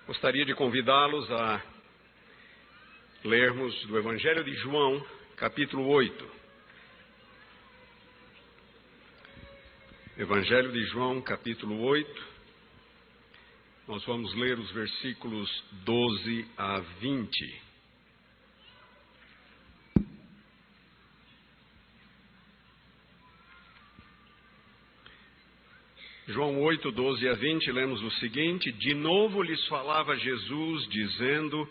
Gostaria de convidá-los a lermos do Evangelho de João, capítulo 8. Evangelho de João, capítulo 8. Nós vamos ler os versículos 12 a 20. João 8, 12 a 20, lemos o seguinte: De novo lhes falava Jesus, dizendo: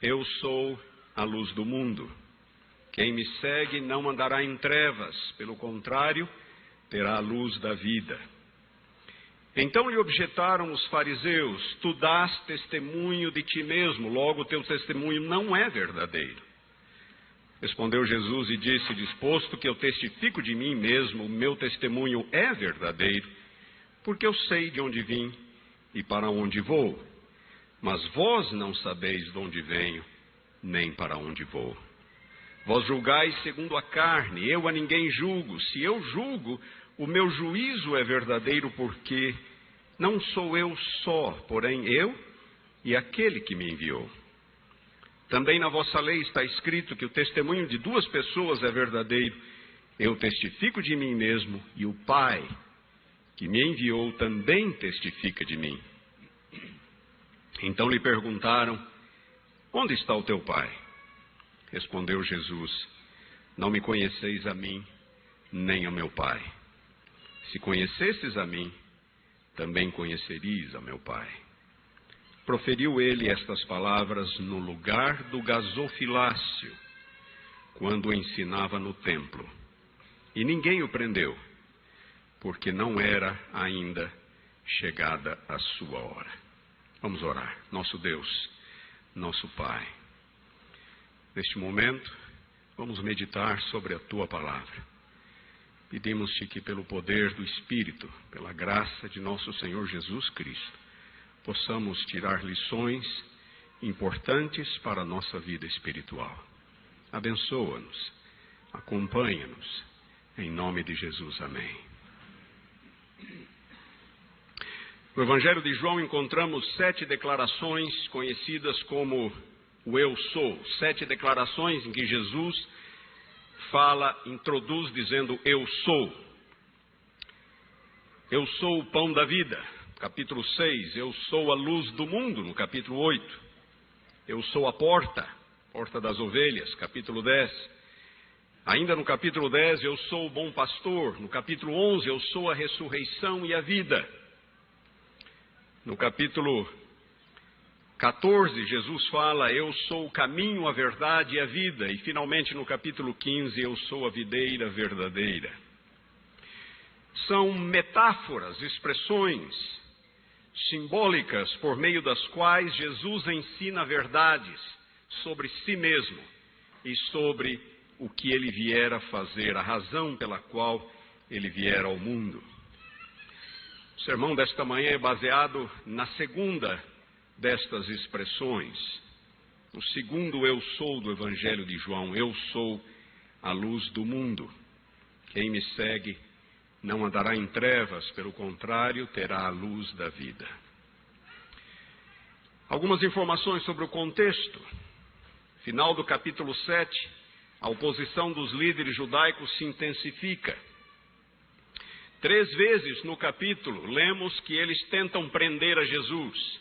Eu sou a luz do mundo. Quem me segue não andará em trevas, pelo contrário, terá a luz da vida. Então lhe objetaram os fariseus: Tu dás testemunho de ti mesmo, logo teu testemunho não é verdadeiro. Respondeu Jesus e disse: Disposto que eu testifico de mim mesmo, o meu testemunho é verdadeiro, porque eu sei de onde vim e para onde vou. Mas vós não sabeis de onde venho, nem para onde vou. Vós julgais segundo a carne, eu a ninguém julgo. Se eu julgo, o meu juízo é verdadeiro, porque não sou eu só, porém eu e aquele que me enviou. Também na vossa lei está escrito que o testemunho de duas pessoas é verdadeiro. Eu testifico de mim mesmo, e o Pai que me enviou também testifica de mim. Então lhe perguntaram: Onde está o teu Pai? Respondeu Jesus: Não me conheceis a mim, nem a meu Pai. Se conhecesses a mim, também conhecerias a meu Pai. Proferiu ele estas palavras no lugar do gasofilácio, quando ensinava no templo. E ninguém o prendeu, porque não era ainda chegada a sua hora. Vamos orar. Nosso Deus, nosso Pai, neste momento, vamos meditar sobre a Tua Palavra. Pedimos-te que, pelo poder do Espírito, pela graça de nosso Senhor Jesus Cristo, possamos tirar lições importantes para a nossa vida espiritual. Abençoa-nos, acompanha-nos, em nome de Jesus. Amém. No Evangelho de João encontramos 7 declarações conhecidas como o Eu Sou. 7 declarações em que Jesus introduz dizendo: Eu sou. Eu sou o pão da vida, capítulo 6. Eu sou a luz do mundo, no capítulo 8. Eu sou a porta das ovelhas, capítulo 10. Ainda no capítulo 10, eu sou o bom pastor. No capítulo 11, eu sou a ressurreição e a vida. No capítulo 14, Jesus fala: Eu sou o caminho, a verdade e a vida. E finalmente no capítulo 15, eu sou a videira verdadeira. São metáforas, expressões simbólicas por meio das quais Jesus ensina verdades sobre si mesmo e sobre o que ele viera a fazer, a razão pela qual ele viera ao mundo. O sermão desta manhã é baseado na segunda destas expressões, o segundo eu sou do Evangelho de João. Eu sou a luz do mundo. Quem me segue não andará em trevas, pelo contrário, terá a luz da vida. Algumas informações sobre o contexto. Final do capítulo 7, a oposição dos líderes judaicos se intensifica. 3 vezes no capítulo lemos que eles tentam prender a Jesus.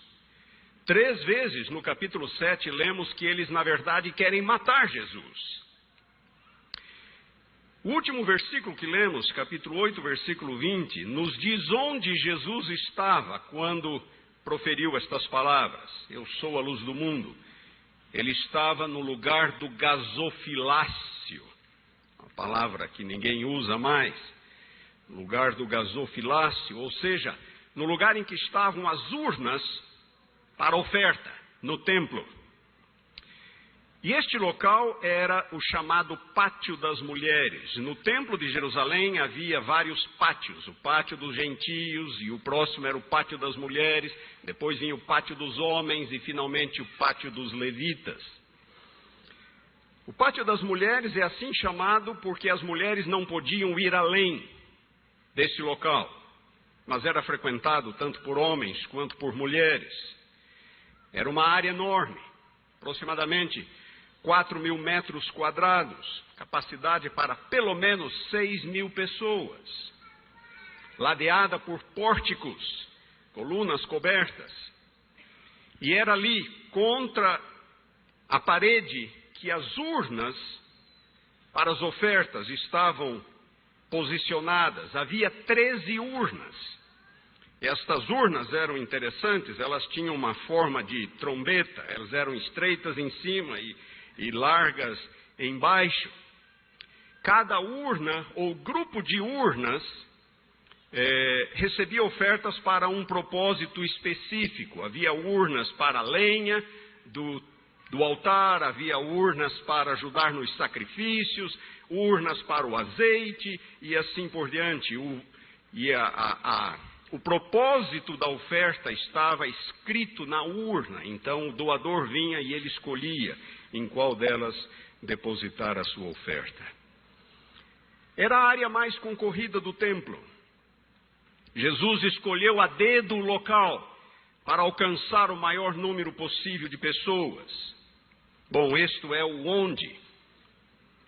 3 vezes no capítulo 7 lemos que eles, na verdade, querem matar Jesus. O último versículo que lemos, capítulo 8, versículo 20, nos diz onde Jesus estava quando proferiu estas palavras: Eu sou a luz do mundo. Ele estava no lugar do gasofilácio, uma palavra que ninguém usa mais. Lugar do gasofilácio, ou seja, no lugar em que estavam as urnas para oferta, no templo. E este local era o chamado Pátio das Mulheres. No templo de Jerusalém havia vários pátios: o pátio dos gentios, e o próximo era o Pátio das Mulheres, depois vinha o Pátio dos Homens e finalmente o Pátio dos Levitas. O Pátio das Mulheres é assim chamado porque as mulheres não podiam ir além desse local, mas era frequentado tanto por homens quanto por mulheres. Era uma área enorme, aproximadamente 4.000 metros quadrados, capacidade para pelo menos 6.000 pessoas, ladeada por pórticos, colunas cobertas. E era ali, contra a parede, que as urnas para as ofertas estavam posicionadas. Havia 13 urnas. Estas urnas eram interessantes, elas tinham uma forma de trombeta, elas eram estreitas em cima e largas embaixo. Cada urna ou grupo de urnas recebia ofertas para um propósito específico. Havia urnas para a lenha do altar, havia urnas para ajudar nos sacrifícios, urnas para o azeite e assim por diante. O propósito da oferta estava escrito na urna, então o doador vinha e ele escolhia em qual delas depositar a sua oferta. Era a área mais concorrida do templo. Jesus escolheu a dedo o local para alcançar o maior número possível de pessoas. Bom, isto é o onde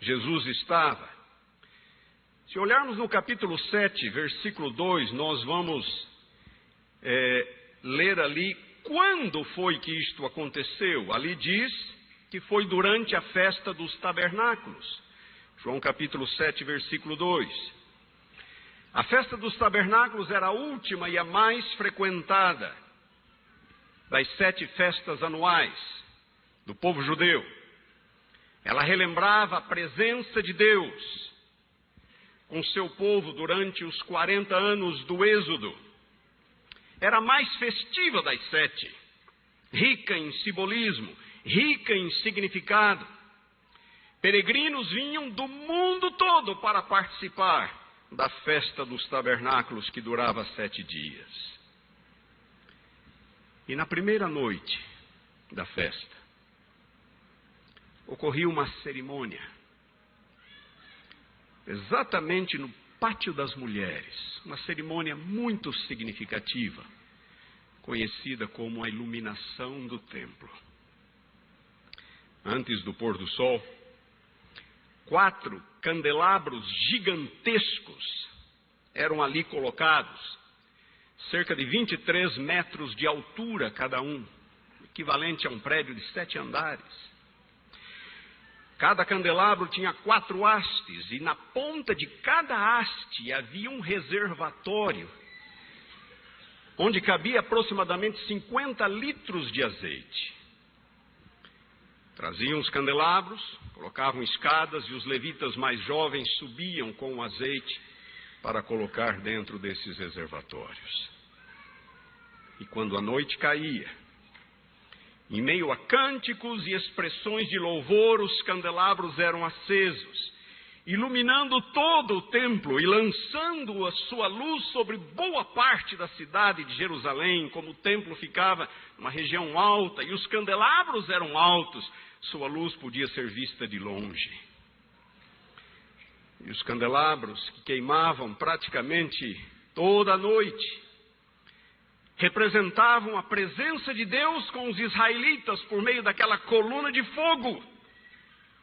Jesus estava. Se olharmos no capítulo 7, versículo 2, nós vamos ler ali quando foi que isto aconteceu. Ali diz que foi durante a festa dos tabernáculos. João capítulo 7, versículo 2. A festa dos tabernáculos era a última e a mais frequentada das 7 festas anuais do povo judeu. Ela relembrava a presença de Deus com seu povo durante os 40 anos do Êxodo. Era a mais festiva das 7, rica em simbolismo, rica em significado. Peregrinos vinham do mundo todo para participar da festa dos tabernáculos, que durava 7 dias. E na primeira noite da festa, ocorria uma cerimônia, exatamente no Pátio das Mulheres, uma cerimônia muito significativa, conhecida como a iluminação do templo. Antes do pôr do sol, 4 candelabros gigantescos eram ali colocados, cerca de 23 metros de altura cada um, equivalente a um prédio de 7 andares. Cada candelabro tinha 4 hastes, e na ponta de cada haste havia um reservatório, onde cabia aproximadamente 50 litros de azeite. Traziam os candelabros, colocavam escadas, e os levitas mais jovens subiam com o azeite para colocar dentro desses reservatórios. E quando a noite caía, em meio a cânticos e expressões de louvor, os candelabros eram acesos, iluminando todo o templo e lançando a sua luz sobre boa parte da cidade de Jerusalém. Como o templo ficava numa região alta e os candelabros eram altos, sua luz podia ser vista de longe. E os candelabros, que queimavam praticamente toda a noite, representavam a presença de Deus com os israelitas por meio daquela coluna de fogo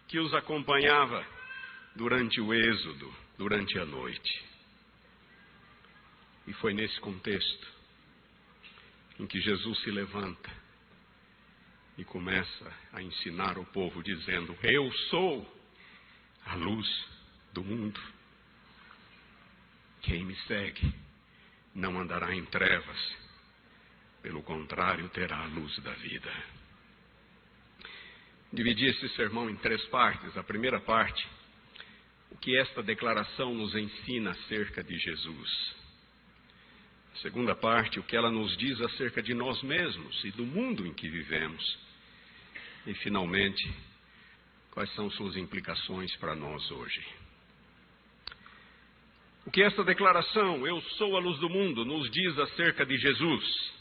que os acompanhava durante o êxodo, durante a noite. E foi nesse contexto em que Jesus se levanta e começa a ensinar o povo dizendo: eu sou a luz do mundo. Quem me segue não andará em trevas, pelo contrário, terá a luz da vida. Dividi esse sermão em 3 partes. A primeira parte, o que esta declaração nos ensina acerca de Jesus. A segunda parte, o que ela nos diz acerca de nós mesmos e do mundo em que vivemos. E, finalmente, quais são suas implicações para nós hoje. O que esta declaração, eu sou a luz do mundo, nos diz acerca de Jesus.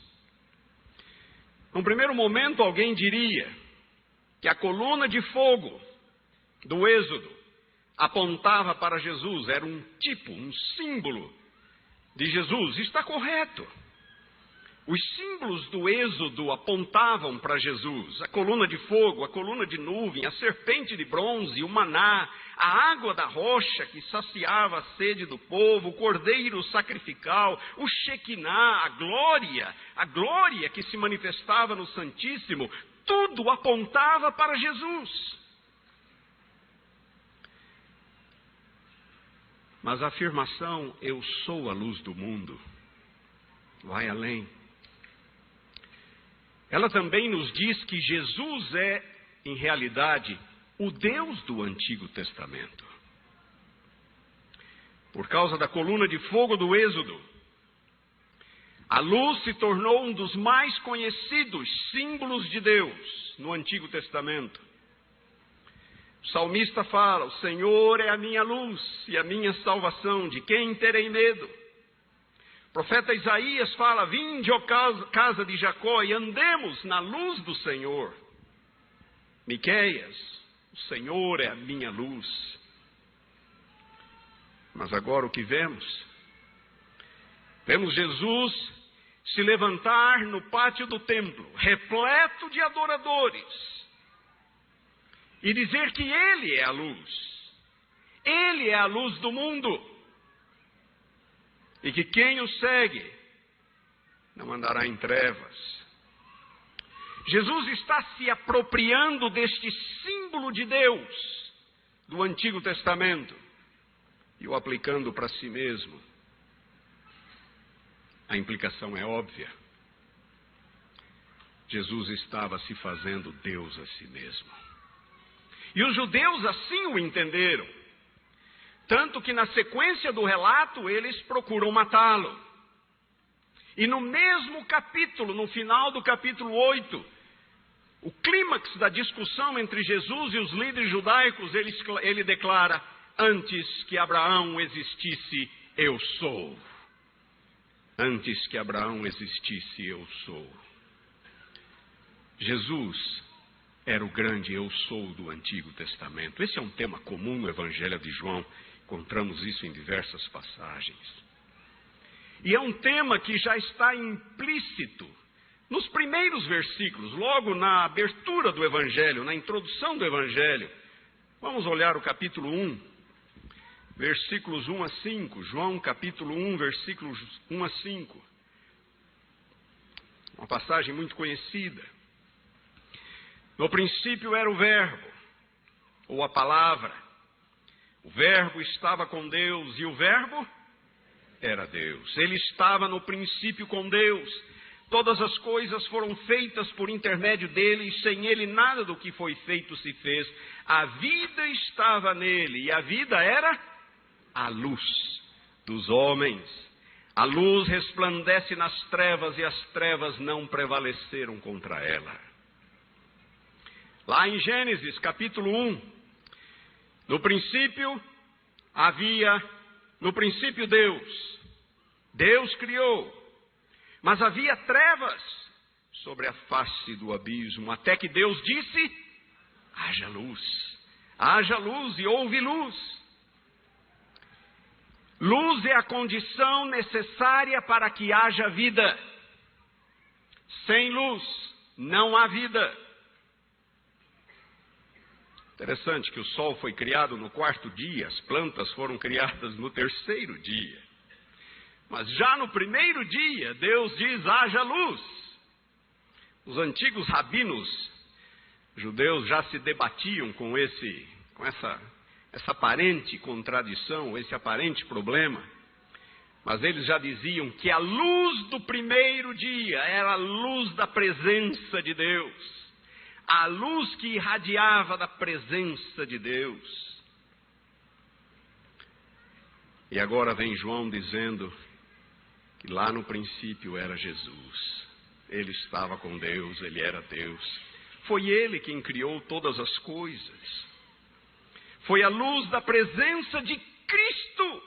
Num primeiro momento, alguém diria que a coluna de fogo do Êxodo apontava para Jesus, era um tipo, um símbolo de Jesus. Está correto. Os símbolos do Êxodo apontavam para Jesus: a coluna de fogo, a coluna de nuvem, a serpente de bronze, o maná, a água da rocha que saciava a sede do povo, o cordeiro sacrificial, o Shequiná, a glória que se manifestava no Santíssimo. Tudo apontava para Jesus. Mas a afirmação, eu sou a luz do mundo, vai além. Ela também nos diz que Jesus é, em realidade, o Deus do Antigo Testamento. Por causa da coluna de fogo do Êxodo, a luz se tornou um dos mais conhecidos símbolos de Deus no Antigo Testamento. O salmista fala: o Senhor é a minha luz e a minha salvação, de quem terei medo? O profeta Isaías fala: vinde, ó casa de Jacó, e andemos na luz do Senhor. Miqueias: o Senhor é a minha luz. Mas agora o que vemos? Vemos Jesus se levantar no pátio do templo, repleto de adoradores, e dizer que Ele é a luz. Ele é a luz do mundo. E que quem o segue não andará em trevas. Jesus está se apropriando deste símbolo de Deus do Antigo Testamento e o aplicando para si mesmo. A implicação é óbvia. Jesus estava se fazendo Deus a si mesmo. E os judeus assim o entenderam. Tanto que na sequência do relato eles procuram matá-lo. E no mesmo capítulo, no final do capítulo 8, o clímax da discussão entre Jesus e os líderes judaicos, ele declara: antes que Abraão existisse, eu sou. Antes que Abraão existisse, eu sou. Jesus era o grande eu sou do Antigo Testamento. Esse é um tema comum no Evangelho de João. Encontramos isso em diversas passagens. E é um tema que já está implícito nos primeiros versículos, logo na abertura do Evangelho, na introdução do Evangelho. Vamos olhar o capítulo 1, versículos 1 a 5. João capítulo 1, versículos 1 a 5. Uma passagem muito conhecida. No princípio era o Verbo, ou a palavra. O Verbo estava com Deus e o Verbo era Deus. Ele estava no princípio com Deus. Todas as coisas foram feitas por intermédio dele, e sem ele nada do que foi feito se fez. A vida estava nele, e a vida era a luz dos homens. A luz resplandece nas trevas, e as trevas não prevaleceram contra ela. Lá em Gênesis capítulo 1, no princípio Deus. Deus criou. Mas havia trevas sobre a face do abismo, até que Deus disse: haja luz. Haja luz, e houve luz. Luz é a condição necessária para que haja vida. Sem luz não há vida. Interessante que o sol foi criado no 4º dia, as plantas foram criadas no 3º dia. Mas já no 1º dia, Deus diz: haja luz. Os antigos rabinos judeus já se debatiam com essa aparente contradição, esse aparente problema. Mas eles já diziam que a luz do 1º dia era a luz da presença de Deus. A luz que irradiava da presença de Deus. E agora vem João dizendo que lá no princípio era Jesus. Ele estava com Deus, ele era Deus. Foi ele quem criou todas as coisas. Foi a luz da presença de Cristo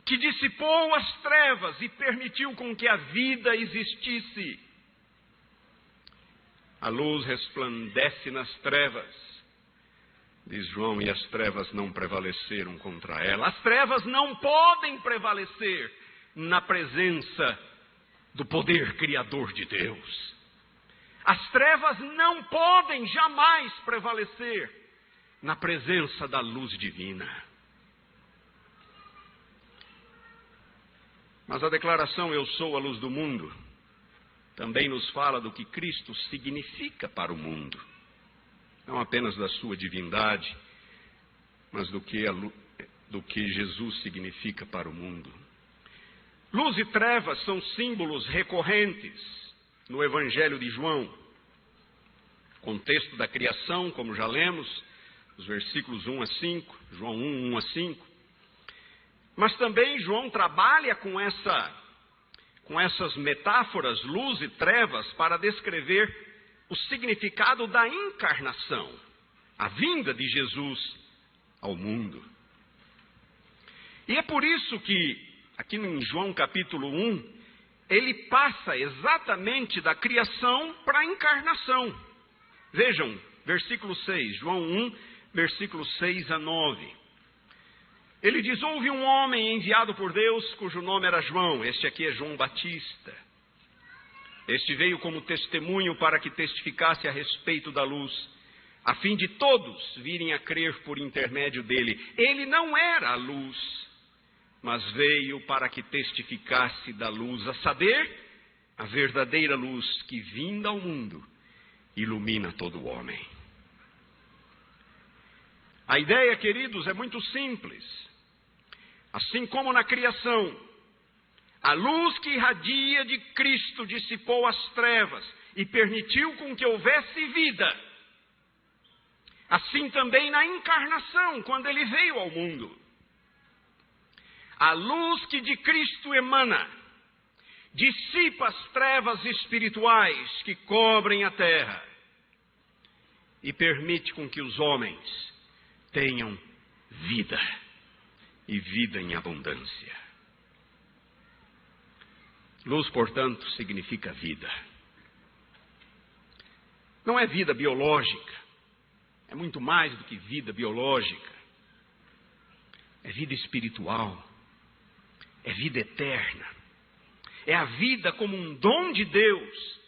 que dissipou as trevas e permitiu com que a vida existisse. A luz resplandece nas trevas, diz João, e as trevas não prevaleceram contra ela. As trevas não podem prevalecer na presença do poder criador de Deus. As trevas não podem jamais prevalecer na presença da luz divina. Mas a declaração "eu sou a luz do mundo" também nos fala do que Cristo significa para o mundo. Não apenas da sua divindade, mas do que Jesus significa para o mundo. Luz e trevas são símbolos recorrentes no Evangelho de João. Contexto da criação, como já lemos, os versículos 1 a 5, João 1, 1 a 5. Mas também João trabalha com essas metáforas, luz e trevas, para descrever o significado da encarnação, a vinda de Jesus ao mundo. E é por isso que, aqui em João capítulo 1, ele passa exatamente da criação para a encarnação. Vejam, versículo 6, João 1, versículos 6 a 9. Ele diz: houve um homem enviado por Deus, cujo nome era João. Este aqui é João Batista. Este veio como testemunho para que testificasse a respeito da luz, a fim de todos virem a crer por intermédio dele. Ele não era a luz, mas veio para que testificasse da luz, a saber, a verdadeira luz que, vinda ao mundo, ilumina todo homem. A ideia, queridos, é muito simples. Assim como na criação, a luz que irradia de Cristo dissipou as trevas e permitiu com que houvesse vida, assim também na encarnação, quando ele veio ao mundo. A luz que de Cristo emana dissipa as trevas espirituais que cobrem a terra e permite com que os homens tenham vida, e vida em abundância. Luz, portanto, significa vida. Não é vida biológica, é muito mais do que vida biológica. É vida espiritual, é vida eterna. É a vida como um dom de Deus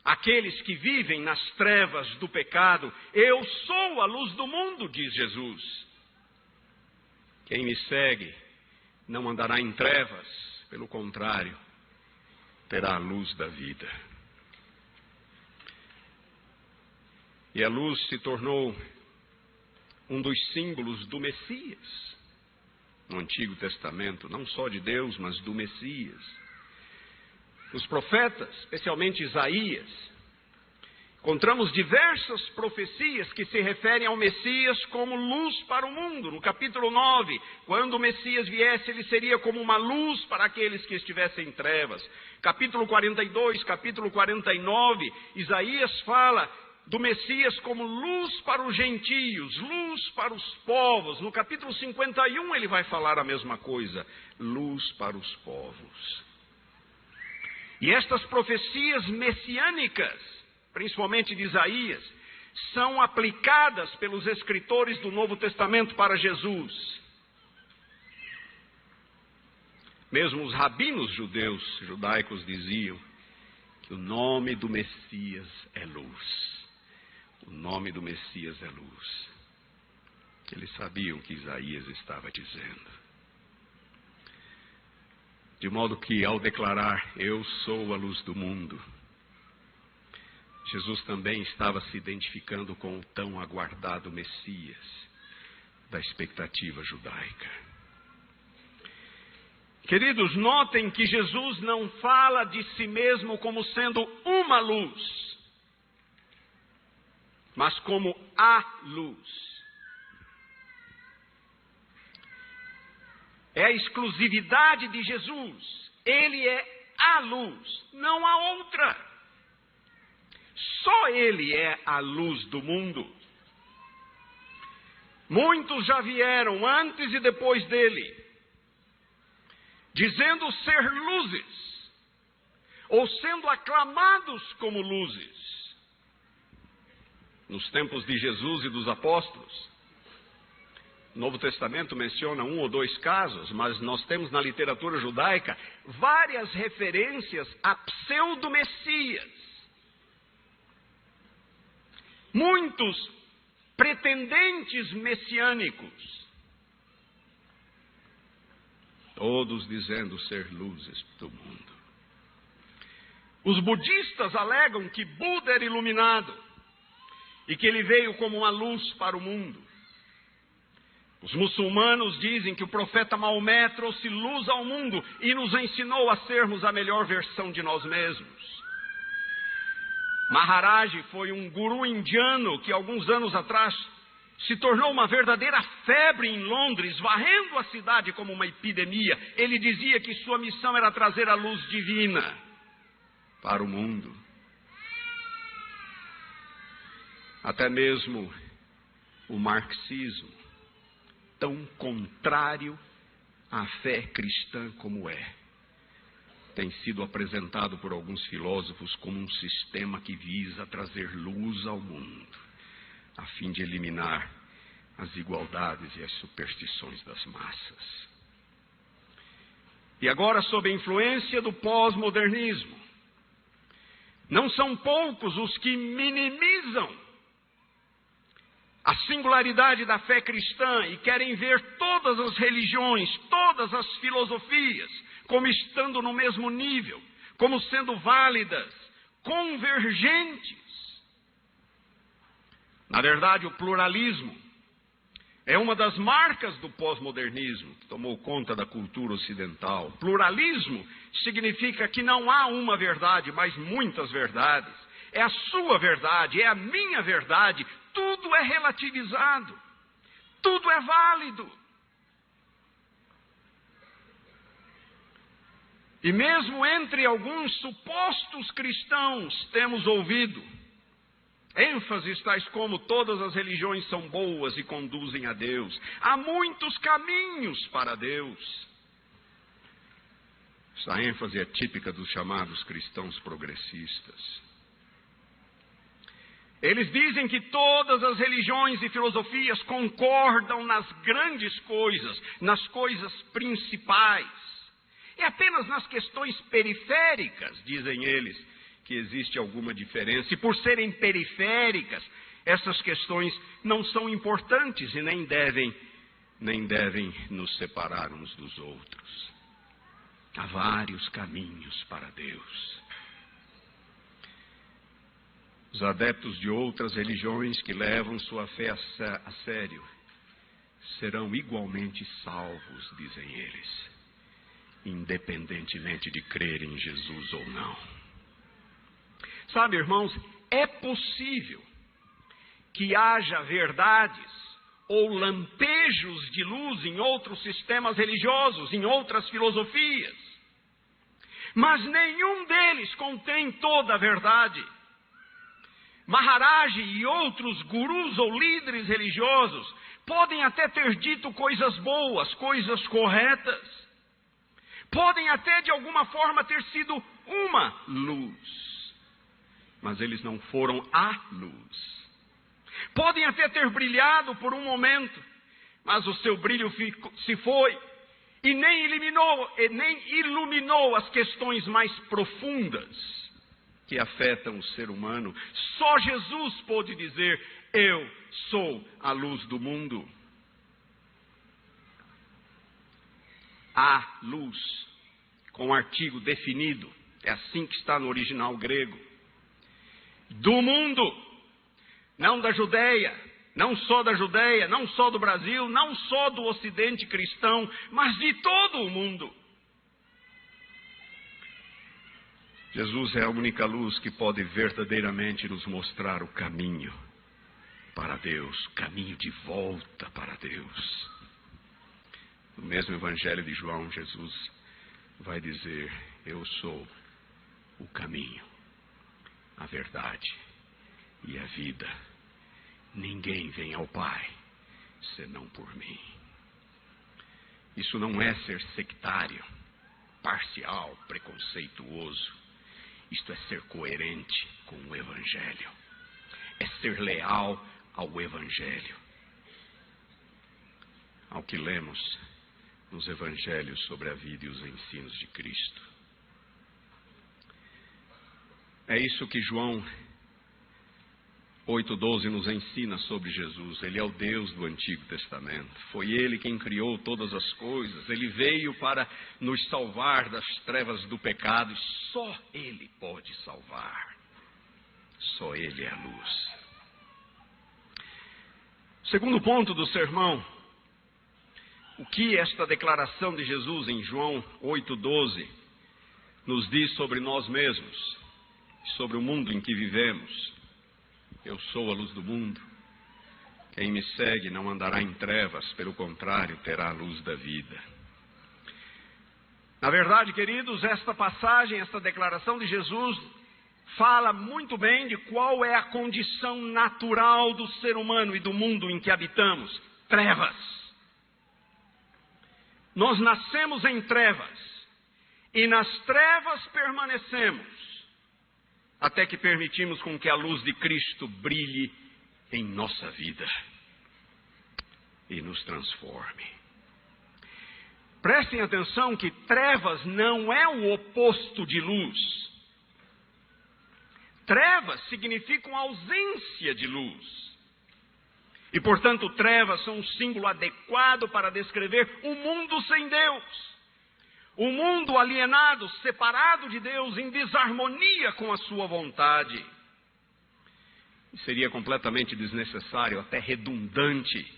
àqueles que vivem nas trevas do pecado. Eu sou a luz do mundo, diz Jesus. Quem me segue não andará em trevas, pelo contrário, terá a luz da vida. E a luz se tornou um dos símbolos do Messias no Antigo Testamento, não só de Deus, mas do Messias. Os profetas, especialmente Isaías, encontramos diversas profecias que se referem ao Messias como luz para o mundo. No capítulo 9, quando o Messias viesse, ele seria como uma luz para aqueles que estivessem em trevas. Capítulo 42, capítulo 49, Isaías fala do Messias como luz para os gentios, luz para os povos. No capítulo 51 ele vai falar a mesma coisa, luz para os povos. E estas profecias messiânicas, principalmente de Isaías, são aplicadas pelos escritores do Novo Testamento para Jesus. Mesmo os rabinos judaicos diziam que o nome do Messias é luz. O nome do Messias é luz. Eles sabiam o que Isaías estava dizendo. De modo que, ao declarar, eu sou a luz do mundo, Jesus também estava se identificando com o tão aguardado Messias da expectativa judaica. Queridos, notem que Jesus não fala de si mesmo como sendo uma luz, mas como a luz. É a exclusividade de Jesus. Ele é a luz, não há outra. Só Ele é a luz do mundo. Muitos já vieram antes e depois dele, dizendo ser luzes, ou sendo aclamados como luzes. Nos tempos de Jesus e dos apóstolos, O Novo Testamento menciona um ou dois casos, mas nós temos na literatura judaica várias referências a pseudo-messias. Muitos pretendentes messiânicos, todos dizendo ser luzes do mundo. Os budistas alegam que Buda era iluminado e que ele veio como uma luz para o mundo. Os muçulmanos dizem que o profeta Maomé trouxe luz ao mundo e nos ensinou a sermos a melhor versão de nós mesmos. Maharaj foi um guru indiano que alguns anos atrás se tornou uma verdadeira febre em Londres, varrendo a cidade como uma epidemia. Ele dizia que sua missão era trazer a luz divina para o mundo. Até mesmo o marxismo, tão contrário à fé cristã como é, tem sido apresentado por alguns filósofos como um sistema que visa trazer luz ao mundo, a fim de eliminar as igualdades e as superstições das massas. E agora, sob a influência do pós-modernismo, não são poucos os que minimizam a singularidade da fé cristã e querem ver todas as religiões, todas as filosofias, como estando no mesmo nível, como sendo válidas, convergentes. Na verdade, o pluralismo é uma das marcas do pós-modernismo, que tomou conta da cultura ocidental. Pluralismo significa que não há uma verdade, mas muitas verdades. É a sua verdade, é a minha verdade. Tudo é relativizado, tudo é válido. E mesmo entre alguns supostos cristãos temos ouvido ênfases tais como todas as religiões são boas e conduzem a Deus. Há muitos caminhos para Deus. Essa ênfase é típica dos chamados cristãos progressistas. Eles dizem que todas as religiões e filosofias concordam nas grandes coisas, nas coisas principais. É apenas nas questões periféricas, dizem eles, que existe alguma diferença. E por serem periféricas, essas questões não são importantes e nem devem nos separar uns dos outros. Há vários caminhos para Deus. Os adeptos de outras religiões que levam sua fé a sério serão igualmente salvos, dizem eles, independentemente de crerem em Jesus ou não. Sabe, irmãos, é possível que haja verdades ou lampejos de luz em outros sistemas religiosos, em outras filosofias, mas nenhum deles contém toda a verdade. Maharaj e outros gurus ou líderes religiosos podem até ter dito coisas boas, coisas corretas. Podem até de alguma forma ter sido uma luz, mas eles não foram a luz. Podem até ter brilhado por um momento, mas o seu brilho se foi e nem iluminou as questões mais profundas que afetam o ser humano. Só Jesus pôde dizer: eu sou a luz do mundo. A luz, com artigo definido, é assim que está no original grego. Do mundo, não da Judeia, não só da Judeia, não só do Brasil, não só do Ocidente cristão, mas de todo o mundo. Jesus é a única luz que pode verdadeiramente nos mostrar o caminho para Deus, caminho de volta para Deus. No mesmo Evangelho de João, Jesus vai dizer: eu sou o caminho, a verdade e a vida. Ninguém vem ao Pai senão por mim. Isso não é ser sectário, parcial, preconceituoso. Isto é ser coerente com o Evangelho. É ser leal ao Evangelho. ao que lemos nos evangelhos sobre a vida e os ensinos de Cristo. É isso que João 8,12 nos ensina sobre Jesus. Ele é o Deus do Antigo Testamento. Foi Ele quem criou todas as coisas. Ele veio para nos salvar das trevas do pecado. E só Ele pode salvar. Só Ele é a luz. Segundo ponto do sermão. O que esta declaração de Jesus em João 8,12 nos diz sobre nós mesmos, sobre o mundo em que vivemos. Eu sou a luz do mundo. Quem me segue não andará em trevas, pelo contrário, terá a luz da vida. Na verdade, queridos, esta passagem, esta declaração de Jesus, fala muito bem de qual é a condição natural do ser humano e do mundo em que habitamos: trevas. Nós nascemos em trevas, e nas trevas permanecemos, até que permitimos com que a luz de Cristo brilhe em nossa vida e nos transforme. Prestem atenção que trevas não é o oposto de luz. Trevas significam ausência de luz. E, portanto, trevas são um símbolo adequado para descrever o mundo sem Deus. O mundo alienado, separado de Deus, em desarmonia com a sua vontade. Seria completamente desnecessário, até redundante,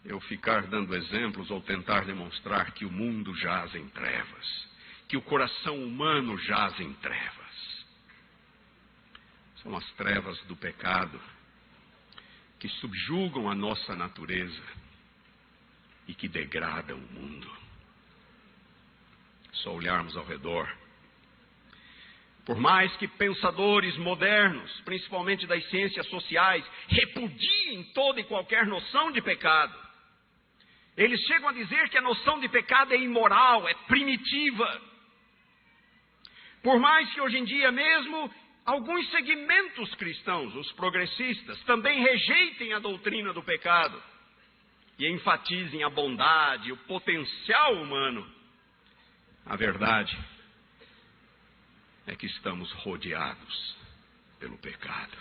eu ficar dando exemplos ou tentar demonstrar que o mundo jaz em trevas, que o coração humano jaz em trevas. São as trevas do pecado que subjugam a nossa natureza e que degradam o mundo. Só olharmos ao redor. Por mais que pensadores modernos, principalmente das ciências sociais, repudiem toda e qualquer noção de pecado, eles chegam a dizer que a noção de pecado é imoral, é primitiva. Por mais que hoje em dia mesmo alguns segmentos cristãos, os progressistas, também rejeitem a doutrina do pecado e enfatizem a bondade, o potencial humano, a verdade é que estamos rodeados pelo pecado.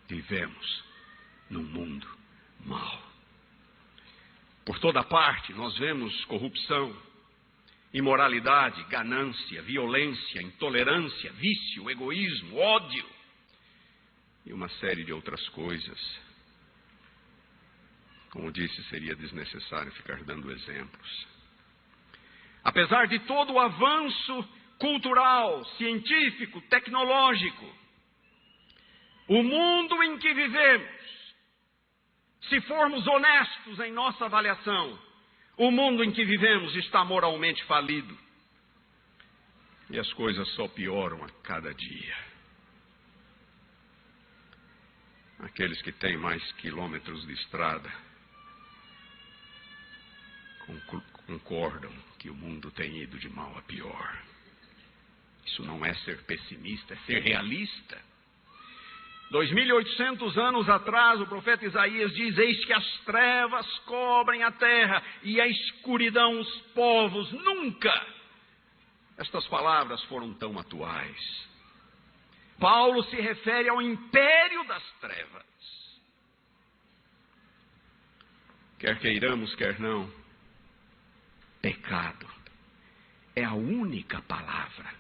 Vivemos num mundo mau. Por toda parte nós vemos corrupção, imoralidade, ganância, violência, intolerância, vício, egoísmo, ódio e uma série de outras coisas. Como disse, seria desnecessário ficar dando exemplos. Apesar de todo o avanço cultural, científico, tecnológico, o mundo em que vivemos, se formos honestos em nossa avaliação, o mundo em que vivemos está moralmente falido. E as coisas só pioram a cada dia. Aqueles que têm mais quilômetros de estrada concordam que o mundo tem ido de mal a pior. Isso não é ser pessimista, é ser realista. 2.800 anos atrás, o profeta Isaías diz: eis que as trevas cobrem a terra e a escuridão os povos. Nunca estas palavras foram tão atuais. Paulo se refere ao império das trevas. Quer queiramos, quer não, pecado é a única palavra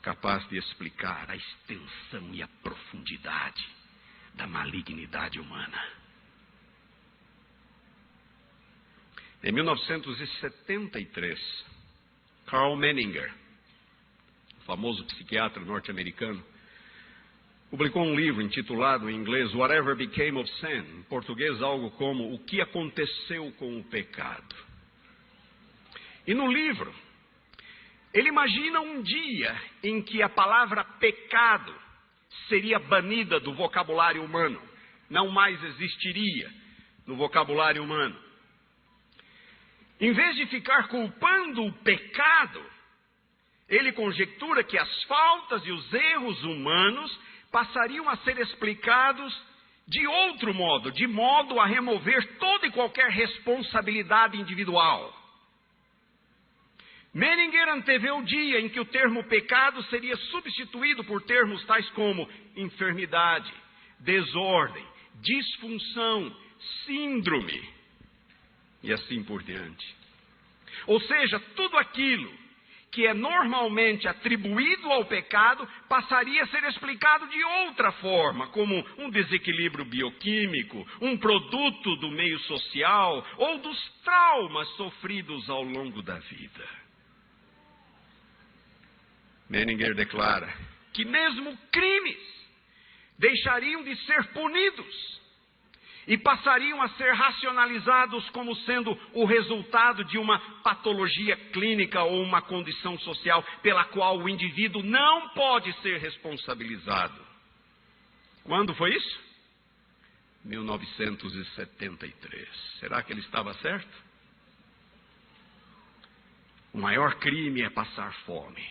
capaz de explicar a extensão e a profundidade da malignidade humana. Em 1973, Carl Menninger, famoso psiquiatra norte-americano, publicou um livro intitulado em inglês Whatever Became of Sin, em português algo como O que aconteceu com o pecado. E no livro, ele imagina um dia em que a palavra pecado seria banida do vocabulário humano, não mais existiria no vocabulário humano. Em vez de ficar culpando o pecado, ele conjectura que as faltas e os erros humanos passariam a ser explicados de outro modo, de modo a remover toda e qualquer responsabilidade individual. Menninger antevê o dia em que o termo pecado seria substituído por termos tais como enfermidade, desordem, disfunção, síndrome e assim por diante. Ou seja, tudo aquilo que é normalmente atribuído ao pecado passaria a ser explicado de outra forma, como um desequilíbrio bioquímico, um produto do meio social ou dos traumas sofridos ao longo da vida. Menninger declara que mesmo crimes deixariam de ser punidos e passariam a ser racionalizados como sendo o resultado de uma patologia clínica ou uma condição social pela qual o indivíduo não pode ser responsabilizado. Quando foi isso? 1973. Será que ele estava certo? O maior crime é passar fome.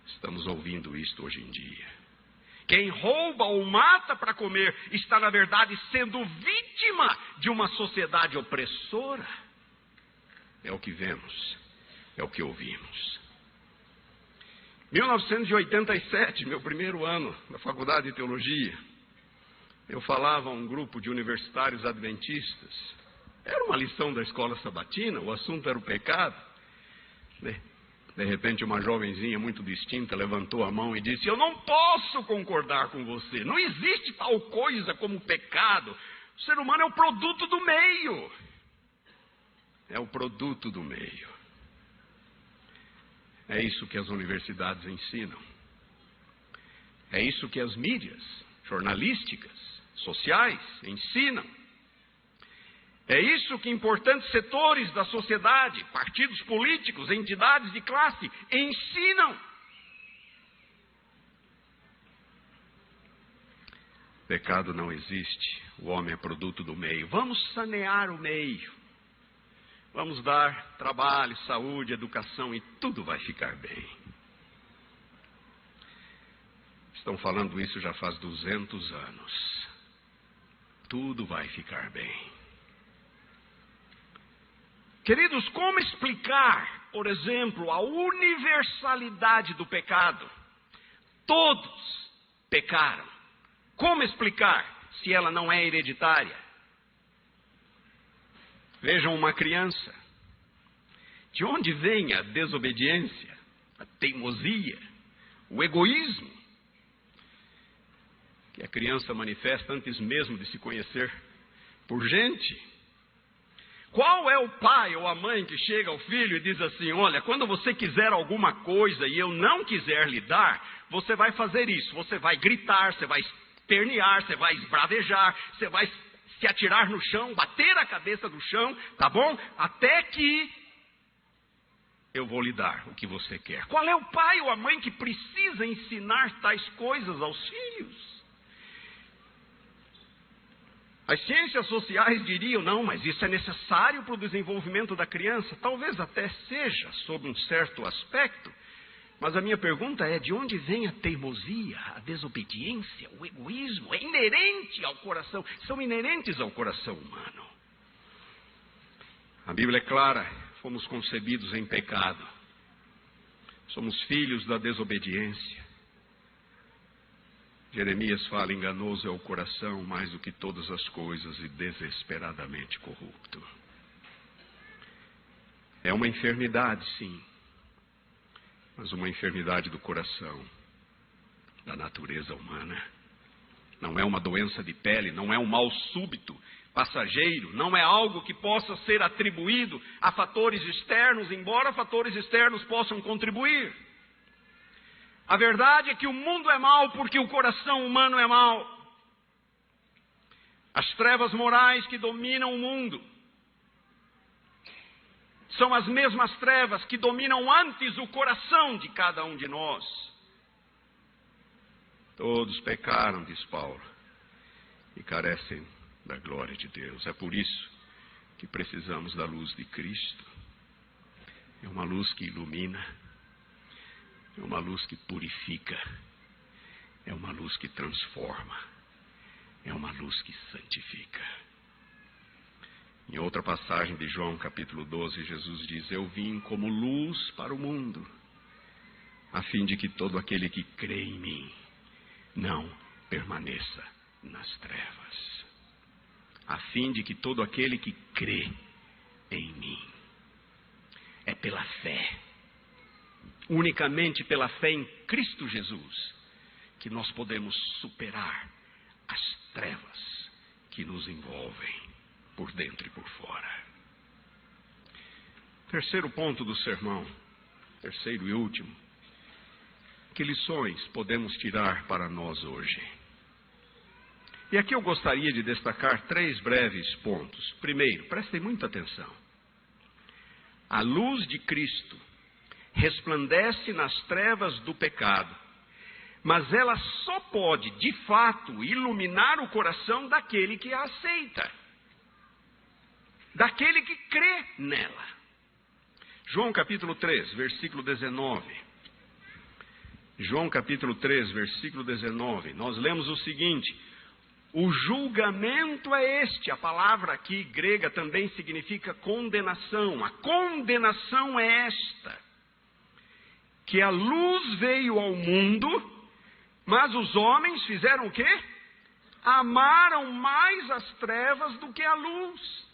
Estamos ouvindo isto hoje em dia. Quem rouba ou mata para comer está, na verdade, sendo vítima de uma sociedade opressora. É o que vemos, é o que ouvimos. 1987, meu primeiro ano na faculdade de teologia, eu falava a um grupo de universitários adventistas. Era uma lição da escola sabatina, o assunto era o pecado, né? De repente, uma jovenzinha muito distinta levantou a mão e disse: eu não posso concordar com você. Não existe tal coisa como pecado. O ser humano é o produto do meio. É o produto do meio. É isso que as universidades ensinam. É isso que as mídias jornalísticas, sociais ensinam. É isso que importantes setores da sociedade, partidos políticos, entidades de classe ensinam. Pecado não existe, o homem é produto do meio. Vamos sanear o meio. Vamos dar trabalho, saúde, educação e tudo vai ficar bem. Estão falando isso já faz 200 anos. Tudo vai ficar bem. Queridos, como explicar, por exemplo, a universalidade do pecado? Todos pecaram. Como explicar se ela não é hereditária? Vejam uma criança. De onde vem a desobediência, a teimosia, o egoísmo que a criança manifesta antes mesmo de se conhecer por gente? Qual é o pai ou a mãe que chega ao filho e diz assim: olha, quando você quiser alguma coisa e eu não quiser lhe dar, você vai fazer isso, você vai gritar, você vai espernear, você vai esbravejar, você vai se atirar no chão, bater a cabeça no chão, tá bom? Até que eu vou lhe dar o que você quer. Qual é o pai ou a mãe que precisa ensinar tais coisas aos filhos? As ciências sociais diriam: não, mas isso é necessário para o desenvolvimento da criança. Talvez até seja, sob um certo aspecto. Mas a minha pergunta é: de onde vem a teimosia, a desobediência, o egoísmo? É inerente ao coração, são inerentes ao coração humano. A Bíblia é clara: fomos concebidos em pecado. Somos filhos da desobediência. Jeremias fala: enganoso é o coração mais do que todas as coisas e desesperadamente corrupto. É uma enfermidade, sim, mas uma enfermidade do coração, da natureza humana. Não é uma doença de pele, não é um mal súbito, passageiro, não é algo que possa ser atribuído a fatores externos, embora fatores externos possam contribuir. A verdade é que o mundo é mau porque o coração humano é mau. As trevas morais que dominam o mundo são as mesmas trevas que dominam antes o coração de cada um de nós. Todos pecaram, diz Paulo, e carecem da glória de Deus. É por isso que precisamos da luz de Cristo. É uma luz que ilumina, é uma luz que purifica, é uma luz que transforma, é uma luz que santifica. Em outra passagem de João, capítulo 12, Jesus diz: eu vim como luz para o mundo, a fim de que todo aquele que crê em mim não permaneça nas trevas. A fim de que todo aquele que crê em mim. É pela fé, unicamente pela fé em Cristo Jesus, que nós podemos superar as trevas que nos envolvem por dentro e por fora. Terceiro ponto do sermão, terceiro e último. Que lições podemos tirar para nós hoje? E aqui eu gostaria de destacar 3 breves pontos. Primeiro, prestem muita atenção. A luz de Cristo resplandece nas trevas do pecado, mas ela só pode, de fato, iluminar o coração daquele que a aceita, daquele que crê nela. João capítulo 3, versículo 19. João capítulo 3, versículo 19. Nós lemos o seguinte: o julgamento é este. A palavra aqui grega também significa condenação. A condenação é esta: que a luz veio ao mundo, mas os homens fizeram o quê? Amaram mais as trevas do que a luz.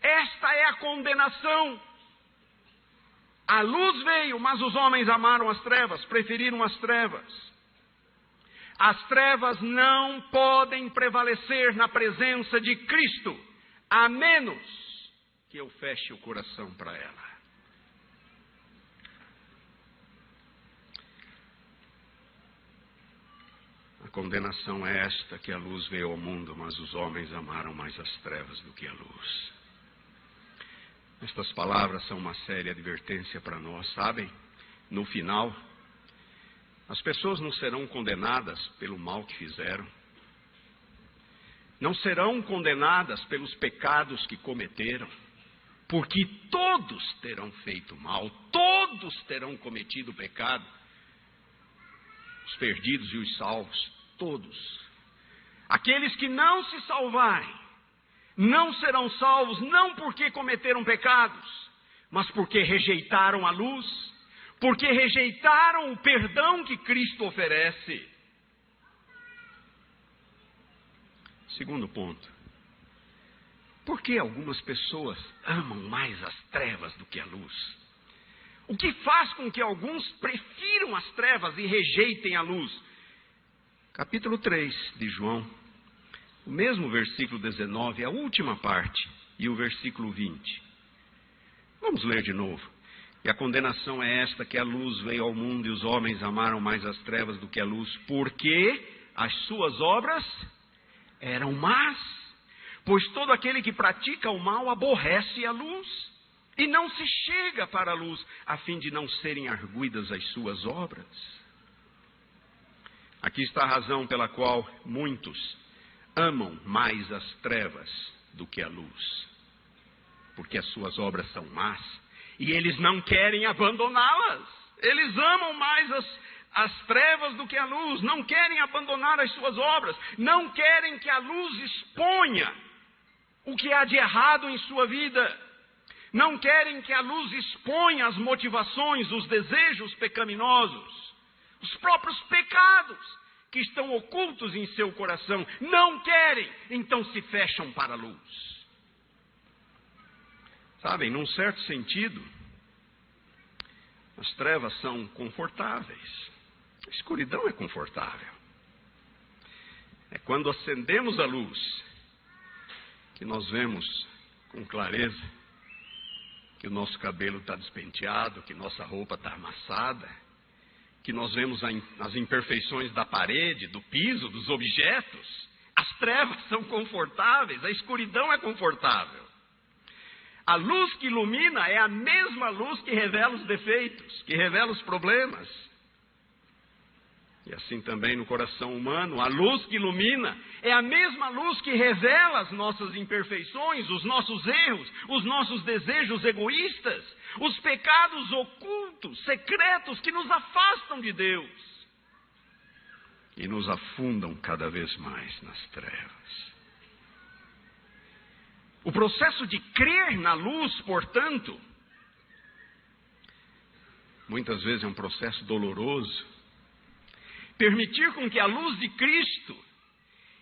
Esta é a condenação. A luz veio, mas os homens amaram as trevas, preferiram as trevas. As trevas não podem prevalecer na presença de Cristo, a menos que eu feche o coração para ela. A condenação é esta: que a luz veio ao mundo, mas os homens amaram mais as trevas do que a luz. Estas palavras são uma séria advertência para nós, sabem? No final, as pessoas não serão condenadas pelo mal que fizeram. Não serão condenadas pelos pecados que cometeram. Porque todos terão feito mal, todos terão cometido pecado. Os perdidos e os salvos, todos. Aqueles que não se salvarem, não serão salvos, não porque cometeram pecados, mas porque rejeitaram a luz. Porque rejeitaram o perdão que Cristo oferece. Segundo ponto. Por que algumas pessoas amam mais as trevas do que a luz? O que faz com que alguns prefiram as trevas e rejeitem a luz? Capítulo 3 de João, o mesmo versículo 19, a última parte, e o versículo 20. Vamos ler de novo. E a condenação é esta: que a luz veio ao mundo e os homens amaram mais as trevas do que a luz, porque as suas obras eram más. Pois todo aquele que pratica o mal aborrece a luz e não se chega para a luz, a fim de não serem arguidas as suas obras. Aqui está a razão pela qual muitos amam mais as trevas do que a luz, porque as suas obras são más. E eles não querem abandoná-las. Eles amam mais as trevas do que a luz. Não querem abandonar as suas obras. Não querem que a luz exponha o que há de errado em sua vida. Não querem que a luz exponha as motivações, os desejos pecaminosos, os próprios pecados que estão ocultos em seu coração. Não querem, então se fecham para a luz. Sabem, num certo sentido, as trevas são confortáveis. A escuridão é confortável. É quando acendemos a luz que nós vemos com clareza que o nosso cabelo está despenteado, que nossa roupa está amassada, que nós vemos as imperfeições da parede, do piso, dos objetos. As trevas são confortáveis, a escuridão é confortável. A luz que ilumina é a mesma luz que revela os defeitos, que revela os problemas. E assim também no coração humano, a luz que ilumina é a mesma luz que revela as nossas imperfeições, os nossos erros, os nossos desejos egoístas, os pecados ocultos, secretos que nos afastam de Deus. e nos afundam cada vez mais nas trevas. O processo de crer na luz, portanto, muitas vezes é um processo doloroso. Permitir com que a luz de Cristo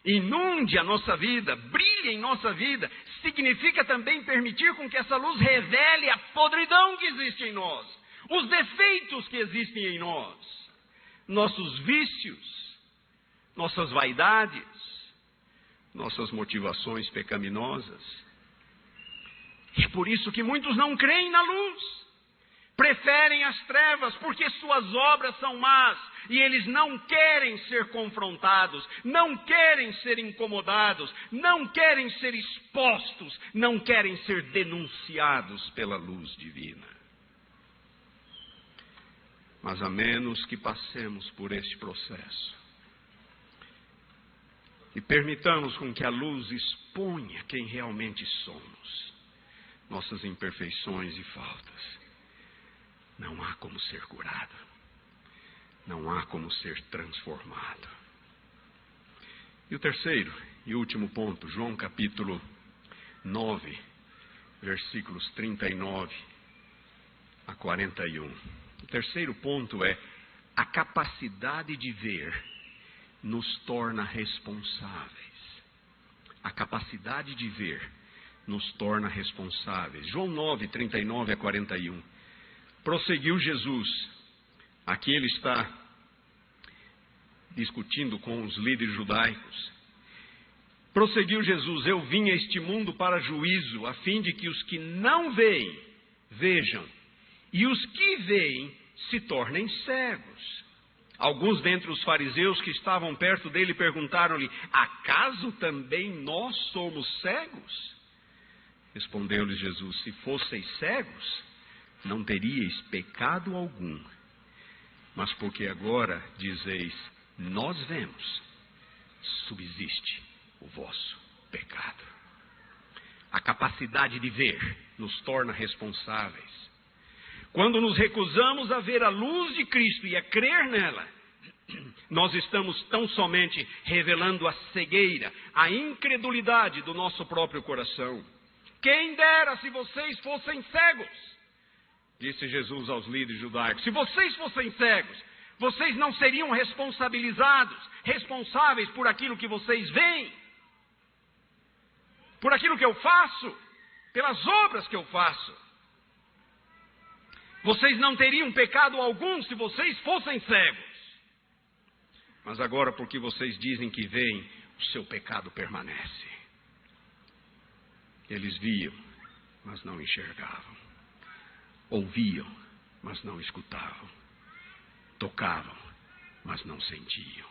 inunde a nossa vida, brilhe em nossa vida, significa também permitir com que essa luz revele a podridão que existe em nós, os defeitos que existem em nós, nossos vícios, nossas vaidades, nossas motivações pecaminosas. E é por isso que muitos não creem na luz, preferem as trevas, porque suas obras são más, e eles não querem ser confrontados, não querem ser incomodados, não querem ser expostos, não querem ser denunciados pela luz divina. Mas a menos que passemos por este processo e permitamos com que a luz exponha quem realmente somos, nossas imperfeições e faltas, não há como ser curado, não há como ser transformado. E o terceiro e último ponto, João capítulo 9, versículos 39 a 41. O terceiro ponto é: a capacidade de ver nos torna responsáveis. A capacidade de ver nos torna responsáveis. João 9, 39 a 41. Prosseguiu Jesus. Aqui ele está discutindo com os líderes judaicos. Prosseguiu Jesus: eu vim a este mundo para juízo, a fim de que os que não veem, vejam, e os que veem se tornem cegos. Alguns dentre os fariseus que estavam perto dele perguntaram-lhe: acaso também nós somos cegos? Respondeu-lhes Jesus: se fosseis cegos, não teríeis pecado algum. Mas porque agora dizeis, nós vemos, subsiste o vosso pecado. A capacidade de ver nos torna responsáveis. Quando nos recusamos a ver a luz de Cristo e a crer nela, nós estamos tão somente revelando a cegueira, a incredulidade do nosso próprio coração. Quem dera se vocês fossem cegos, disse Jesus aos líderes judaicos. Se vocês fossem cegos, vocês não seriam responsáveis por aquilo que vocês veem, por aquilo que eu faço, pelas obras que eu faço. Vocês não teriam pecado algum se vocês fossem cegos. Mas agora, porque vocês dizem que veem, o seu pecado permanece. Eles viam, mas não enxergavam. Ouviam, mas não escutavam. Tocavam, mas não sentiam.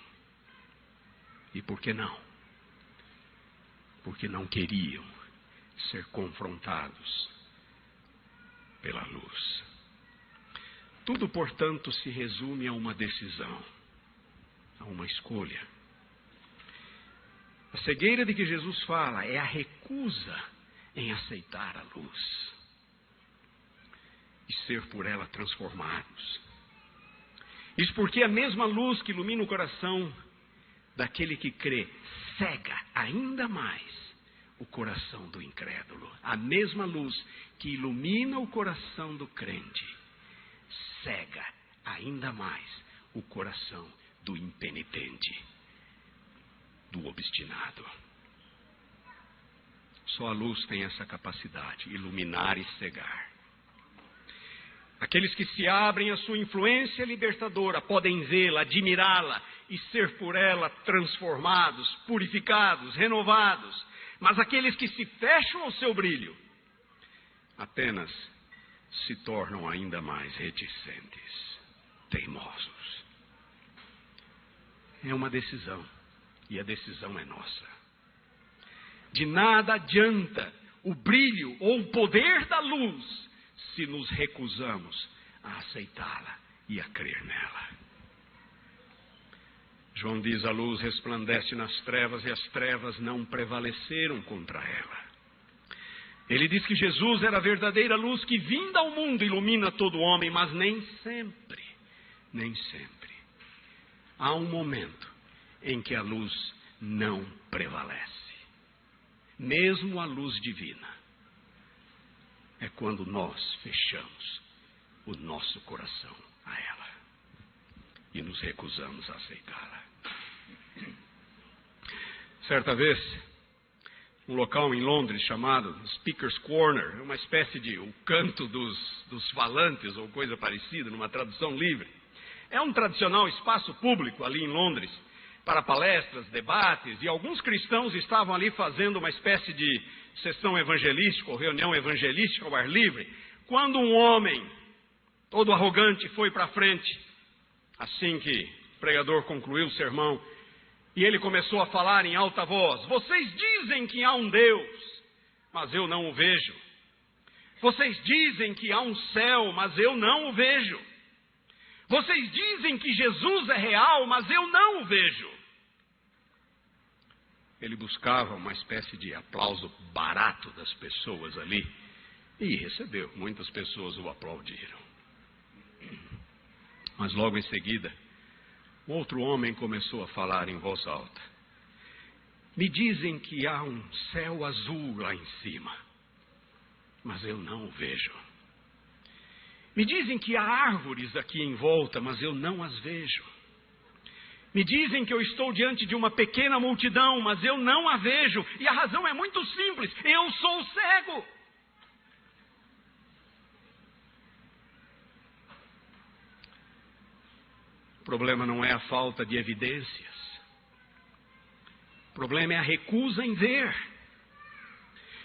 E por que não? Porque não queriam ser confrontados pela luz. Tudo, portanto, se resume a uma decisão, a uma escolha. A cegueira de que Jesus fala é a recusa em aceitar a luz e ser por ela transformados. Isso porque a mesma luz que ilumina o coração daquele que crê cega ainda mais o coração do incrédulo. A mesma luz que ilumina o coração do crente cega ainda mais o coração do impenitente, do obstinado. Só a luz tem essa capacidade, iluminar e cegar. Aqueles que se abrem à sua influência libertadora podem vê-la, admirá-la e ser por ela transformados, purificados, renovados. Mas aqueles que se fecham ao seu brilho apenas se tornam ainda mais reticentes, teimosos. É uma decisão, e a decisão é nossa. De nada adianta o brilho ou o poder da luz se nos recusamos a aceitá-la e a crer nela. João diz: a luz resplandece nas trevas e as trevas não prevaleceram contra ela. Ele diz que Jesus era a verdadeira luz que, vinda ao mundo, ilumina todo homem, mas nem sempre. Há um momento em que a luz não prevalece. Mesmo a luz divina. É quando nós fechamos o nosso coração a ela e nos recusamos a aceitá-la. Certa vez, um local em Londres chamado Speaker's Corner, uma espécie de o canto dos falantes ou coisa parecida, numa tradução livre. É um tradicional espaço público ali em Londres para palestras, debates, e alguns cristãos estavam ali fazendo uma espécie de sessão evangelística ou reunião evangelística ao ar livre, quando um homem todo arrogante foi para frente, assim que o pregador concluiu o sermão, e ele começou a falar em alta voz: vocês dizem que há um Deus, mas eu não o vejo. Vocês dizem que há um céu, mas eu não o vejo. Vocês dizem que Jesus é real, mas eu não o vejo. Ele buscava uma espécie de aplauso barato das pessoas ali, e recebeu. Muitas pessoas o aplaudiram. Mas logo em seguida, outro homem começou a falar em voz alta: me dizem que há um céu azul lá em cima, mas eu não o vejo. Me dizem que há árvores aqui em volta, mas eu não as vejo. Me dizem que eu estou diante de uma pequena multidão, mas eu não a vejo. E a razão é muito simples: eu sou cego. O problema não é a falta de evidências. O problema é a recusa em ver.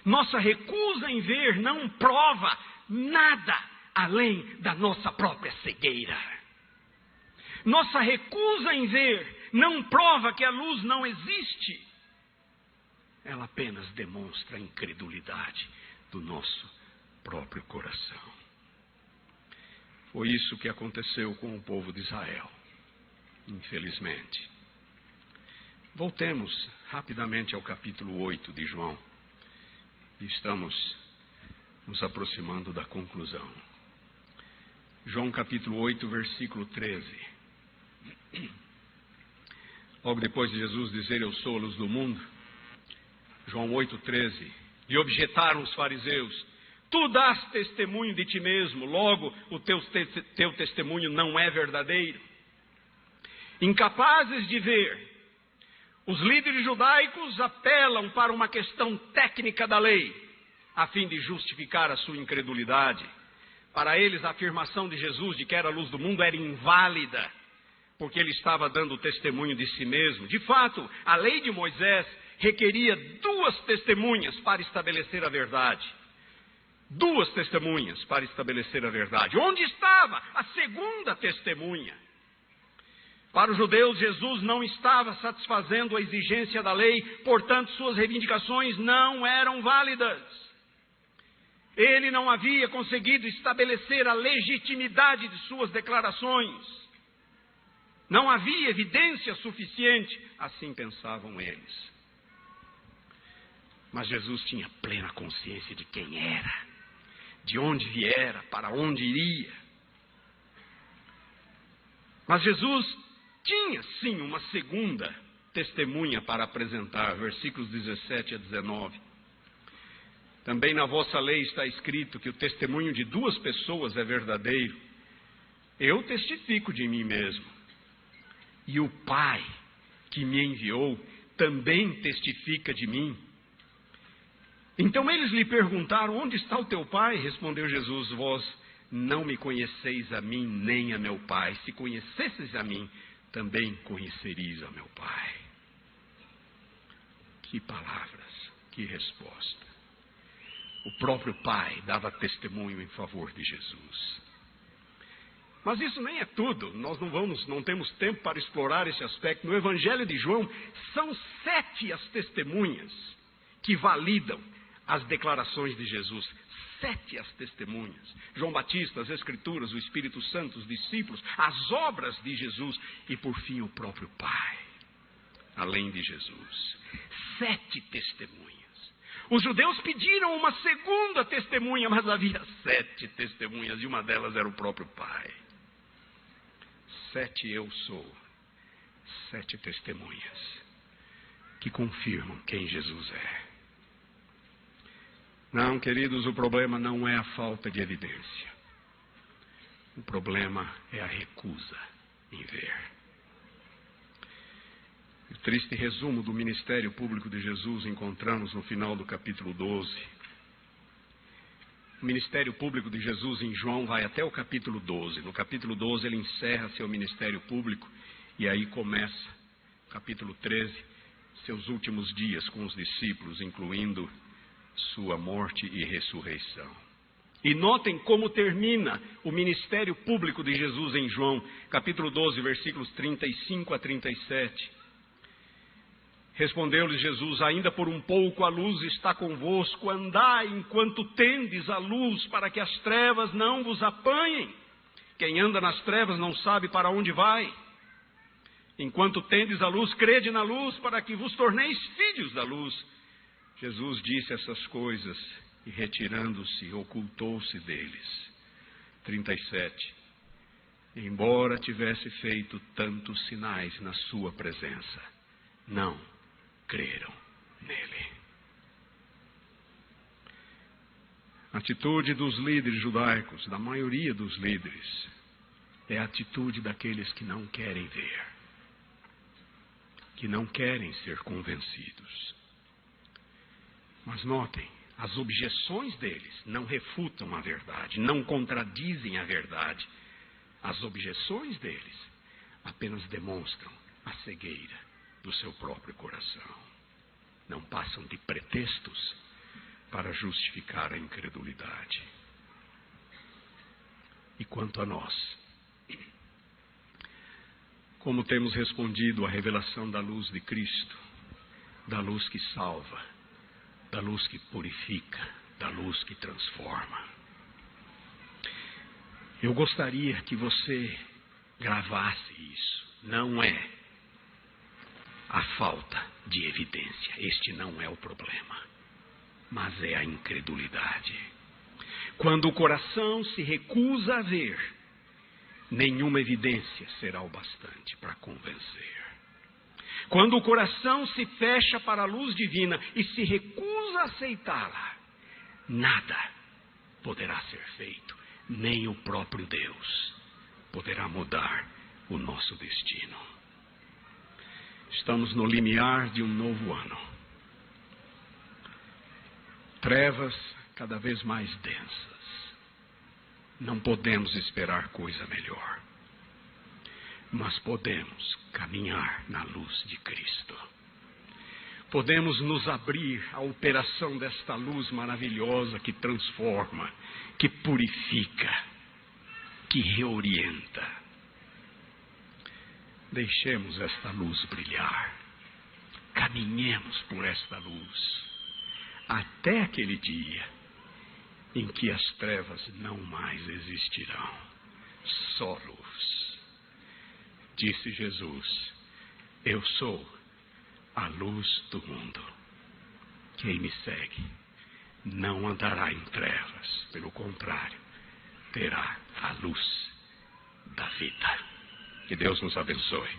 Nossa recusa em ver não prova nada além da nossa própria cegueira. Nossa recusa em ver não prova que a luz não existe. Ela apenas demonstra a incredulidade do nosso próprio coração. Foi isso que aconteceu com o povo de Israel, infelizmente. Voltemos rapidamente ao capítulo 8 de João. Estamos nos aproximando da conclusão. João capítulo 8, versículo 13. Logo depois de Jesus dizer: eu sou a luz do mundo, João 8, 13. E objetaram os fariseus: tu dás testemunho de ti mesmo, logo o teu testemunho não é verdadeiro. Incapazes de ver, os líderes judaicos apelam para uma questão técnica da lei, a fim de justificar a sua incredulidade. Para eles, a afirmação de Jesus de que era a luz do mundo era inválida, porque ele estava dando testemunho de si mesmo. De fato, a lei de Moisés requeria 2 testemunhas para estabelecer a verdade. 2 testemunhas para estabelecer a verdade. Onde estava a segunda testemunha? Para os judeus, Jesus não estava satisfazendo a exigência da lei, portanto, suas reivindicações não eram válidas. Ele não havia conseguido estabelecer a legitimidade de suas declarações. Não havia evidência suficiente, assim pensavam eles. Mas Jesus tinha plena consciência de quem era, de onde viera, para onde iria. Mas Jesus tinha sim uma segunda testemunha para apresentar, versículos 17 a 19. Também na vossa lei está escrito que o testemunho de 2 pessoas é verdadeiro. Eu testifico de mim mesmo, e o Pai que me enviou também testifica de mim. Então eles lhe perguntaram: onde está o teu Pai? Respondeu Jesus: vós não me conheceis a mim nem a meu Pai. Se conhecesseis a mim, também conhecereis a meu Pai. Que palavras, que resposta. O próprio Pai dava testemunho em favor de Jesus. Mas isso nem é tudo. Nós não temos tempo para explorar esse aspecto. No Evangelho de João, são 7 as testemunhas que validam as declarações de Jesus. 7 as testemunhas. João Batista, as Escrituras, o Espírito Santo, os discípulos, as obras de Jesus e, por fim, o próprio Pai, além de Jesus. 7 testemunhas. Os judeus pediram uma segunda testemunha, mas havia 7 testemunhas e uma delas era o próprio Pai. 7 eu sou. 7 testemunhas que confirmam quem Jesus é. Não, queridos, o problema não é a falta de evidência. O problema é a recusa em ver. O triste resumo do ministério público de Jesus encontramos no final do capítulo 12. O ministério público de Jesus em João vai até o capítulo 12. No capítulo 12 ele encerra seu ministério público e aí começa, capítulo 13, seus últimos dias com os discípulos, incluindo sua morte e ressurreição. E notem como termina o ministério público de Jesus em João, capítulo 12, versículos 35 a 37. Respondeu-lhes Jesus: ainda por um pouco a luz está convosco, andai enquanto tendes a luz, para que as trevas não vos apanhem. Quem anda nas trevas não sabe para onde vai. Enquanto tendes a luz, crede na luz, para que vos torneis filhos da luz. Jesus disse essas coisas e, retirando-se, ocultou-se deles. 37. Embora tivesse feito tantos sinais na sua presença, não creram nele. A atitude dos líderes judaicos, da maioria dos líderes, é a atitude daqueles que não querem ver, que não querem ser convencidos. Mas notem, as objeções deles não refutam a verdade, não contradizem a verdade. As objeções deles apenas demonstram a cegueira do seu próprio coração. Não passam de pretextos para justificar a incredulidade. E quanto a nós, como temos respondido à revelação da luz de Cristo, da luz que salva, da luz que purifica, da luz que transforma? Eu gostaria que você gravasse isso. Não é a falta de evidência. Este não é o problema, mas é a incredulidade. Quando o coração se recusa a ver, nenhuma evidência será o bastante para convencer. Quando o coração se fecha para a luz divina e se recusa a aceitá-la, nada poderá ser feito, nem o próprio Deus poderá mudar o nosso destino. Estamos no limiar de um novo ano. Trevas cada vez mais densas. Não podemos esperar coisa melhor. Mas podemos caminhar na luz de Cristo. Podemos nos abrir à operação desta luz maravilhosa que transforma, que purifica, que reorienta. Deixemos esta luz brilhar. Caminhemos por esta luz até aquele dia em que as trevas não mais existirão. Só luz. Disse Jesus: eu sou a luz do mundo. Quem me segue não andará em trevas, pelo contrário, terá a luz da vida. Que Deus nos abençoe.